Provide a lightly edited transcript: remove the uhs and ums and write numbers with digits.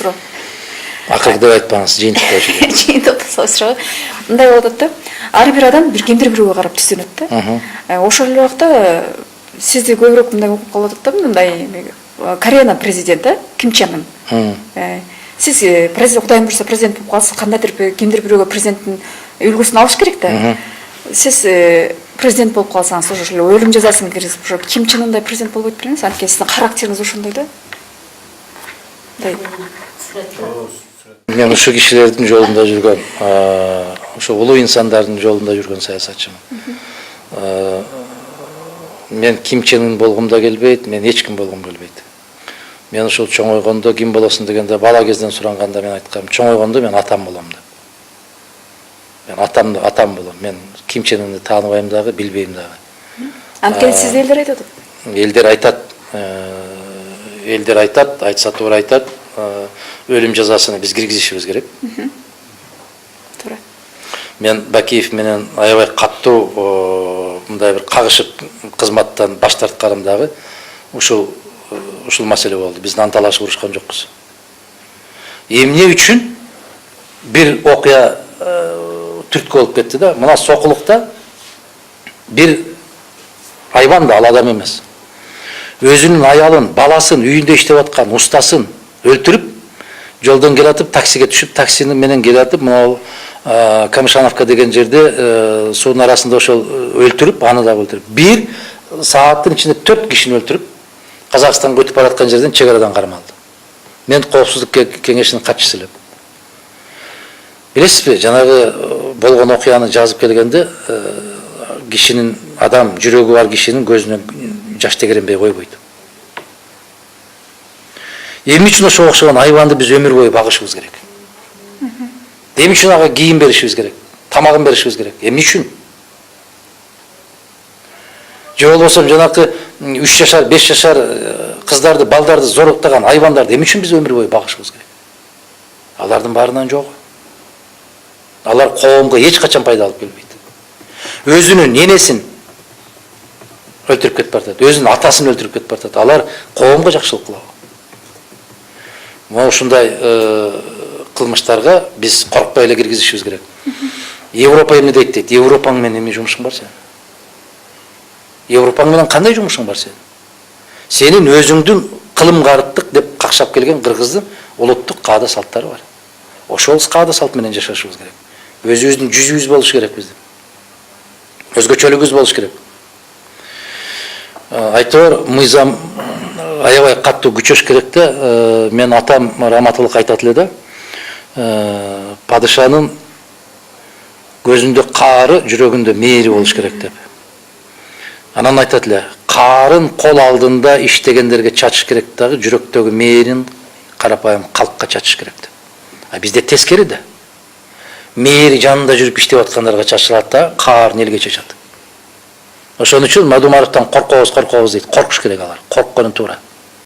суроо. Акыркы деп айтпаңыз, жыйынтыкта жүрөт. Жыйынтыкта суроо. Мындай болуп атат да. Ар бир адам бир кимдир бирөөгө карап түзүнөт да. Ошол эле убакта сизди көбүрөөк мындай окуп калып атат да, мындай Кореянын президенти Ким Чен Ын. Сиз президент Кудайым буйрса президент болуп калсыз, кандайдыр кимдир бирөөгө президенттин үлгүсүн алыш керек да. Сиз президент болуп калсаңыз, ошол эле өлүм жазасын киргизип, ошо Ким Чен Ындай президент болбойт белеңиз, анткени сиздин характериңиз ошондой да. Мен ушул кишилердин жолунда жүргөн, ошо улуу инсандардын жолунда жүргөн саясатчымын. Мен Ким Чен Ын болгум да келбейт, мен эч ким болгум келбейт. Мен ушул чоңойгондо ким болосуң дегенде, бала кезден суранганда мен айткам, чоңойгондо мен атам болом да. Мен атам болом. Мен Ким Чен Ынды тааныбайм дагы, билбейм дагы. Анткени сизди элдер айтып атат. Элдер айтат, айтса туура айтат. Өлүм жазасына биз киргизишибиз керек. Туура. Мен Бакиев менен аябай каттуу мындай бир кагышып кызматтан баш тартканымдагы ушул маселе болду. Биз анталашып урушкан жокпуз. Эмне үчүн бир окуя түрткү болуп кетти да. Мына Сокулукта бир айбан да, ал адам эмес. Өзүнүн аялын, баласын, үйүндө иштеп аткан устасын өлтүрүп, жолдон келатып, таксиге түшүп, таксини менен келатып, мына Камышановка деген жерде суунун арасында ошол өлтүрүп, аны да өлтүрүп. Бир сааттын ичинде 4 кишини өлтүрүп, Казакстанга өтүп бараткан жерден чек арадан кармалды. Мен Коопсуздук кеңешинин катчысы элем. Билесизби, жанагы болгон окуяны жазып келгенде, кишинин, адам жүрөгү бар кишинин көзүнөн жаш тегеренбей койбойт. Эмне үчүн ошого окшогон айбанды биз өмүр бою багышыбыз керек? Эмне үчүн ага кийим беришибиз керек? Тамагын беришибиз керек? Эмне үчүн? Же болбосо жанакы 3 жашар, 5 жашар кыздарды, балдарды зорлуктаган айбандарды эмне үчүн биз өмүр бою багышыбыз керек? Алардын баарынан жок. Алар коомго эч качан пайда алып келбейт. Өзүнүн энесин өлтүрүп кетип баратат, өзүнүн атасын өлтүрүп кетип баратат. Алар коомго жакшылык кылабы? Мына ушундай кылмыштарга биз коркпой эле киргизишибиз керек. Европа эмне дейт? Европаң менен эмне жумушуң бар сен? Европаң менен кандай жумушуң бар сен? Сенин өзүңдүн кылым карыттык деп какшап келген кыргыздын улуттук каада салттары бар. Ошол каада салт менен жашашыбыз керек. Өзүбүздүн жүзүбүз болуш керек биздин. Өзгөчөлүгүбүз болуш керек. Айтор мыйзам аябай каттуу күчөш керек да. Мен атам раматылык айтат эле да. Падышанын көзүндө каары, жүрөгүндө мээри болуш керек деп. Анан айтат эле, каарын кол алдында иштегендерге чачыш керек дагы, жүрөктөгү мээрин карапайым калкка чачыш керек деп. А бизде тескери да. Мээри жанында жүрүп иштеп аткандарга чачылат да, каар нелге чачат. Ошон үчүн Мадумаровдон коркобуз дейт. Коркуш керек алар. Корккону туура.